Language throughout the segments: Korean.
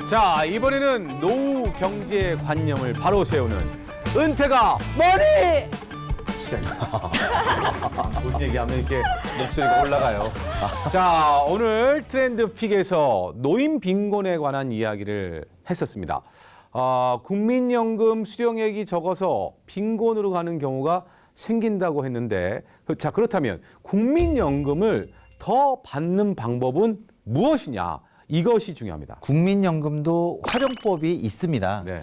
자, 이번에는 노후 경제 관념을 바로 세우는 은퇴가 뭐니? 시간입니다. 돈 얘기하면 이렇게 목소리가 올라가요. 자, 오늘 트렌드 픽에서 노인 빈곤에 관한 이야기를 했었습니다. 국민연금 수령액이 적어서 빈곤으로 가는 경우가 생긴다고 했는데, 자, 그렇다면 국민연금을 더 받는 방법은 무엇이냐? 이것이 중요합니다. 국민연금도 활용법이 있습니다. 네.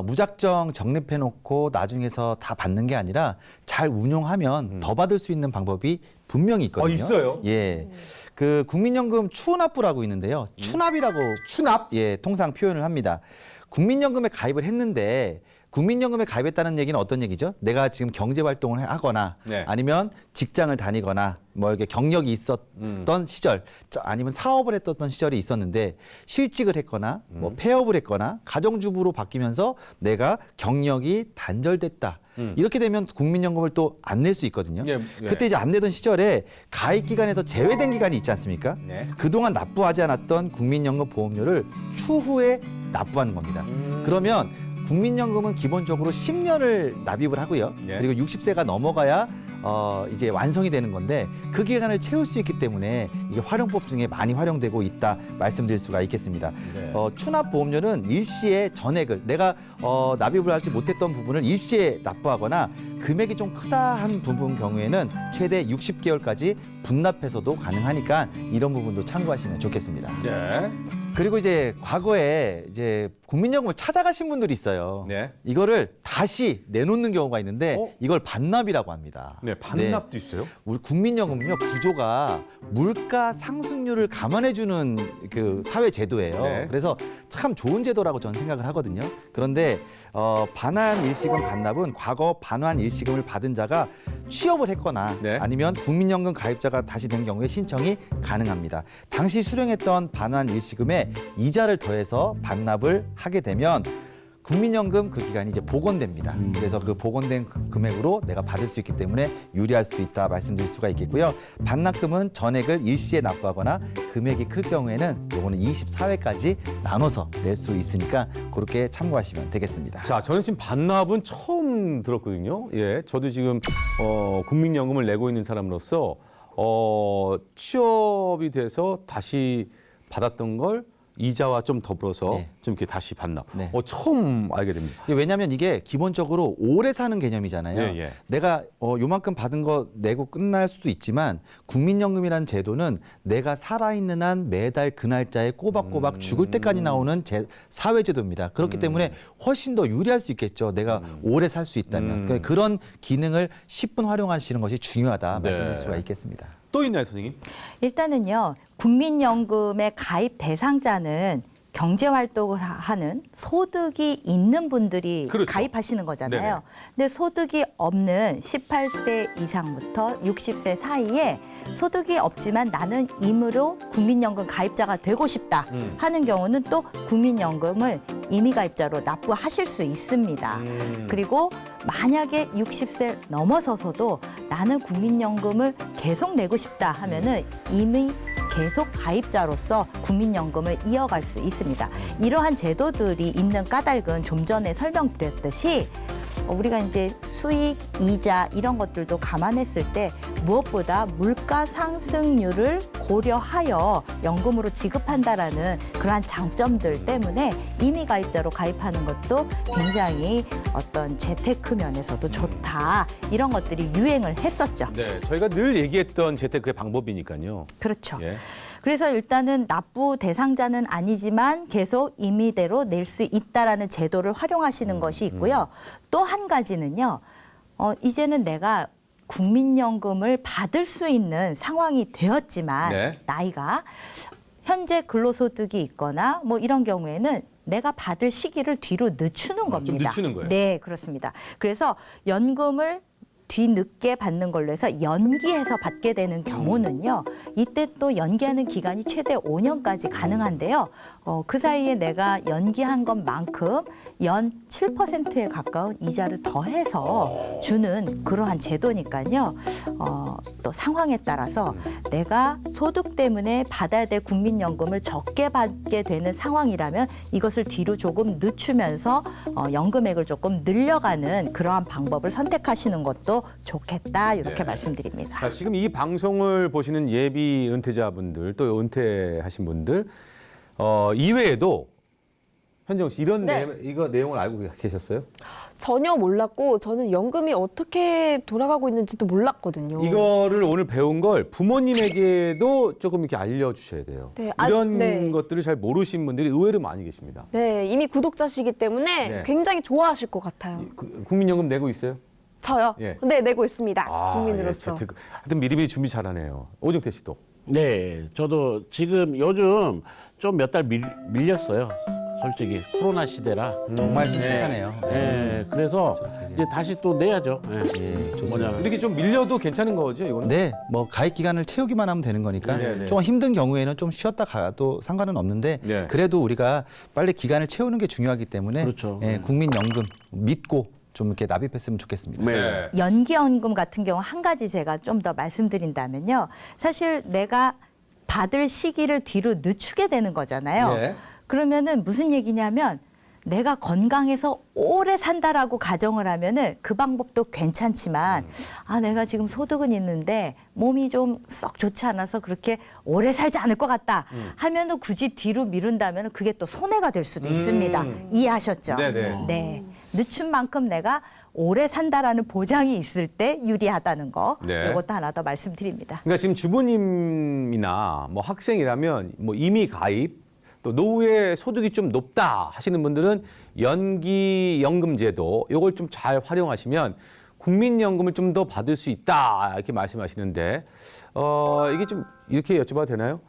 무작정 적립해놓고 나중에서 다 받는 게 아니라 잘 운용하면 더 받을 수 있는 방법이 분명히 있거든요. 있어요? 예, 그 국민연금 추납부라고 있는데요. 추납이라고 추납? 예, 통상 표현을 합니다. 국민연금에 가입을 했는데 국민연금에 가입했다는 얘기는 어떤 얘기죠? 내가 지금 경제활동을 하거나 네. 아니면 직장을 다니거나 뭐 이렇게 경력이 있었던 시절 아니면 사업을 했었던 시절이 있었는데 실직을 했거나 뭐 폐업을 했거나 가정주부로 바뀌면서 내가 경력이 단절됐다. 이렇게 되면 국민연금을 또 안 낼 수 있거든요. 예, 예. 그때 이제 안 내던 시절에 가입 기간에서 제외된 기간이 있지 않습니까? 네. 그동안 납부하지 않았던 국민연금 보험료를 추후에 납부하는 겁니다. 그러면 국민연금은 기본적으로 10년을 납입을 하고요. 예. 그리고 60세가 넘어가야 이제 완성이 되는 건데 그 기간을 채울 수 있기 때문에 이게 활용법 중에 많이 활용되고 있다 말씀드릴 수가 있겠습니다. 네. 추납 보험료는 일시에 전액을 내가 납입을 하지 못했던 부분을 일시에 납부하거나 금액이 좀 크다 한 부분 경우에는 최대 60개월까지 분납해서도 가능하니까 이런 부분도 참고하시면 좋겠습니다. 네. 그리고 이제 과거에 이제 국민연금을 찾아가신 분들이 있어요. 네. 이거를 다시 내놓는 경우가 있는데 이걸 반납이라고 합니다. 네, 반납도 있어요? 우리 국민연금은요 구조가 물가 상승률을 감안해주는 그 사회 제도예요. 네. 그래서 참 좋은 제도라고 저는 생각을 하거든요. 그런데 반환 일시금 반납은 과거 반환 일시금을 받은 자가 취업을 했거나 네. 아니면 국민연금 가입자가 다시 된 경우에 신청이 가능합니다. 당시 수령했던 반환 일시금에 이자를 더해서 반납을 하게 되면 국민연금 그 기간이 이제 복원됩니다. 그래서 그 복원된 금액으로 내가 받을 수 있기 때문에 유리할 수 있다 말씀드릴 수가 있겠고요. 반납금은 전액을 일시에 납부하거나 금액이 클 경우에는 요거는 24회까지 나눠서 낼 수 있으니까 그렇게 참고하시면 되겠습니다. 자, 저는 지금 반납은 처음 들었거든요. 예, 저도 지금 국민연금을 내고 있는 사람으로서 취업이 돼서 다시 받았던 걸 이자와 좀 더불어서 네. 좀 이렇게 다시 반납. 네. 처음 알게 됩니다. 왜냐하면 이게 기본적으로 오래 사는 개념이잖아요. 예, 예. 내가 요만큼 받은 거 내고 끝날 수도 있지만 국민연금이라는 제도는 내가 살아있는 한 매달 그 날짜에 꼬박꼬박 죽을 때까지 나오는 사회제도입니다. 그렇기 때문에 훨씬 더 유리할 수 있겠죠. 내가 오래 살 수 있다면. 그러니까 그런 기능을 10분 활용하시는 것이 중요하다 네. 말씀드릴 수가 있겠습니다. 또 있나요, 선생님? 일단은요, 국민연금의 가입 대상자는 경제활동을 하는 소득이 있는 분들이 그렇죠. 가입하시는 거잖아요. 네네. 근데 소득이 없는 18세 이상부터 60세 사이에 소득이 없지만 나는 임의로 국민연금 가입자가 되고 싶다 하는 경우는 또 국민연금을 임의가입자로 납부하실 수 있습니다. 그리고 만약에 60세 넘어서서도 나는 국민연금을 계속 내고 싶다 하면은 임의 계속 가입자로서 국민연금을 이어갈 수 있습니다. 이러한 제도들이 있는 까닭은 좀 전에 설명드렸듯이 우리가 이제 수익, 이자 이런 것들도 감안했을 때 무엇보다 물가 상승률을 고려하여 연금으로 지급한다라는 그러한 장점들 때문에 임의 가입자로 가입하는 것도 굉장히 어떤 재테크 면에서도 좋다. 이런 것들이 유행을 했었죠. 네, 저희가 늘 얘기했던 재테크의 방법이니까요. 그렇죠. 예. 그래서 일단은 납부 대상자는 아니지만 계속 임의대로 낼 수 있다라는 제도를 활용하시는 것이 있고요. 또 한 가지는요. 이제는 내가 국민연금을 받을 수 있는 상황이 되었지만 네. 나이가 현재 근로소득이 있거나 뭐 이런 경우에는 내가 받을 시기를 뒤로 늦추는 겁니다. 좀 늦추는 거예요? 네, 그렇습니다. 그래서 연금을 뒤늦게 받는 걸로 해서 연기해서 받게 되는 경우는요. 이때 또 연기하는 기간이 최대 5년까지 가능한데요. 그 사이에 내가 연기한 것만큼 연 7%에 가까운 이자를 더해서 주는 그러한 제도니까요. 또 상황에 따라서 내가 소득 때문에 받아야 될 국민연금을 적게 받게 되는 상황이라면 이것을 뒤로 조금 늦추면서 연금액을 조금 늘려가는 그러한 방법을 선택하시는 것도 좋겠다 이렇게 네. 말씀드립니다. 자, 지금 이 방송을 보시는 예비 은퇴자분들 또 은퇴하신 분들 이외에도 현정 씨 이런 네. 이거 내용을 알고 계셨어요? 전혀 몰랐고 저는 연금이 어떻게 돌아가고 있는지도 몰랐거든요. 이거를 오늘 배운 걸 부모님에게도 조금 이렇게 알려주셔야 돼요. 네, 이런 네. 것들을 잘 모르신 분들이 의외로 많이 계십니다. 네, 이미 구독자시기 때문에 네. 굉장히 좋아하실 것 같아요. 국민연금 내고 있어요? 저요? 예. 네, 내고 있습니다. 국민으로서. 예, 하여튼 미리미리 준비 잘하네요. 오정태 씨도. 네, 저도 지금 요즘 좀 몇 달 밀렸어요. 솔직히 코로나 시대라. 정말 심각하네요. 네, 그래서 이제 다시 또 내야죠. 네. 좋습니다. 뭐냐. 이렇게 좀 밀려도 괜찮은 거죠, 이거는? 네, 뭐 가입 기간을 채우기만 하면 되는 거니까 네, 네. 좀 힘든 경우에는 좀 쉬었다 가도 상관은 없는데 네. 그래도 우리가 빨리 기간을 채우는 게 중요하기 때문에 그렇죠. 예, 국민연금 믿고 좀 이렇게 납입했으면 좋겠습니다. 네. 연기연금 같은 경우 한 가지 제가 좀 더 말씀드린다면요. 사실 내가 받을 시기를 뒤로 늦추게 되는 거잖아요. 네. 그러면은 무슨 얘기냐면 내가 건강해서 오래 산다라고 가정을 하면은 그 방법도 괜찮지만 내가 지금 소득은 있는데 몸이 좀 썩 좋지 않아서 그렇게 오래 살지 않을 것 같다 하면은 굳이 뒤로 미룬다면 그게 또 손해가 될 수도 있습니다. 이해하셨죠? 네네. 네. 늦춘 만큼 내가 오래 산다라는 보장이 있을 때 유리하다는 거. 네. 이것도 하나 더 말씀드립니다. 그러니까 지금 주부님이나 뭐 학생이라면 뭐 이미 가입 또 노후에 소득이 좀 높다 하시는 분들은 연기연금제도 이걸 좀 잘 활용하시면 국민연금을 좀 더 받을 수 있다 이렇게 말씀하시는데 이게 좀 이렇게 여쭤봐도 되나요?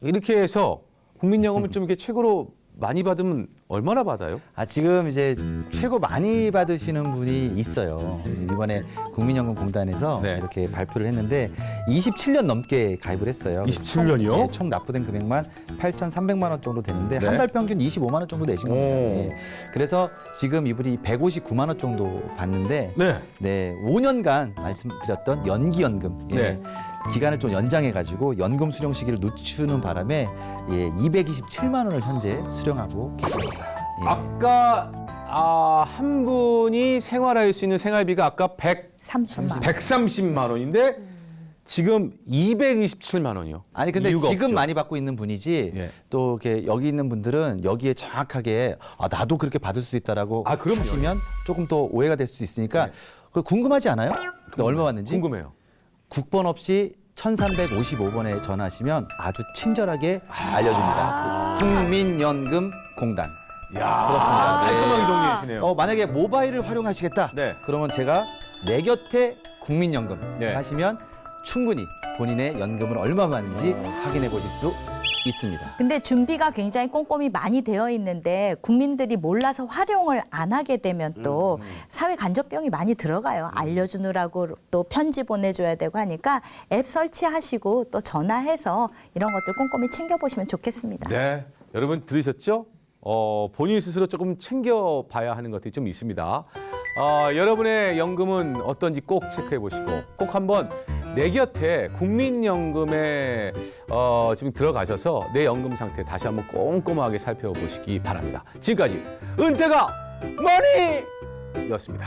이렇게 해서 국민연금을 좀 이렇게 최고로 많이 받으면 얼마나 받아요? 지금 이제 최고 많이 받으시는 분이 있어요. 이번에 국민연금공단에서 네. 이렇게 발표를 했는데 27년 넘게 가입을 했어요. 27년이요? 네, 총 납부된 금액만 8,300만 원 정도 되는데 네. 한 달 평균 25만 원 정도 내신 겁니다. 오. 네. 그래서 지금 이분이 159만 원 정도 받는데 네. 네, 5년간 말씀드렸던 연기연금 네. 기간을 좀 연장해가지고 연금 수령 시기를 늦추는 바람에 227만 원을 현재 수령하고 계십니다. 예. 아까 한 분이 생활할 수 있는 생활비가 아까 30만 원. 130만 원인데 지금 227만 원이요. 아니 근데 이유가 지금 없죠. 많이 받고 있는 분이지 예. 또 이렇게 여기 있는 분들은 여기에 정확하게 나도 그렇게 받을 수 있다라고 그럼요. 하시면 조금 더 오해가 될 수 있으니까 네. 그거 궁금하지 않아요? 근데 얼마 받는지? 궁금해요. 국번 없이 1355번에 전화하시면 아주 친절하게 알려줍니다. 국민연금공단. 야, 그렇습니다. 깔끔하게 네. 정리해 주시네요. 만약에 모바일을 활용하시겠다. 네. 그러면 제가 내 곁에 국민연금 네. 하시면 충분히 본인의 연금을 얼마 받는지 확인해 보실 수 있습니다. 근데 준비가 굉장히 꼼꼼히 많이 되어 있는데 국민들이 몰라서 활용을 안 하게 되면 또 사회 간접비용이 많이 들어가요. 알려주느라고 또 편지 보내줘야 되고 하니까 앱 설치하시고 또 전화해서 이런 것들 꼼꼼히 챙겨보시면 좋겠습니다. 네, 여러분 들으셨죠? 본인 스스로 조금 챙겨봐야 하는 것들이 좀 있습니다. 여러분의 연금은 어떤지 꼭 체크해 보시고 꼭 한번 내 곁에 국민연금에 지금 들어가셔서 내 연금 상태 다시 한번 꼼꼼하게 살펴보시기 바랍니다. 지금까지 은퇴가 머니였습니다.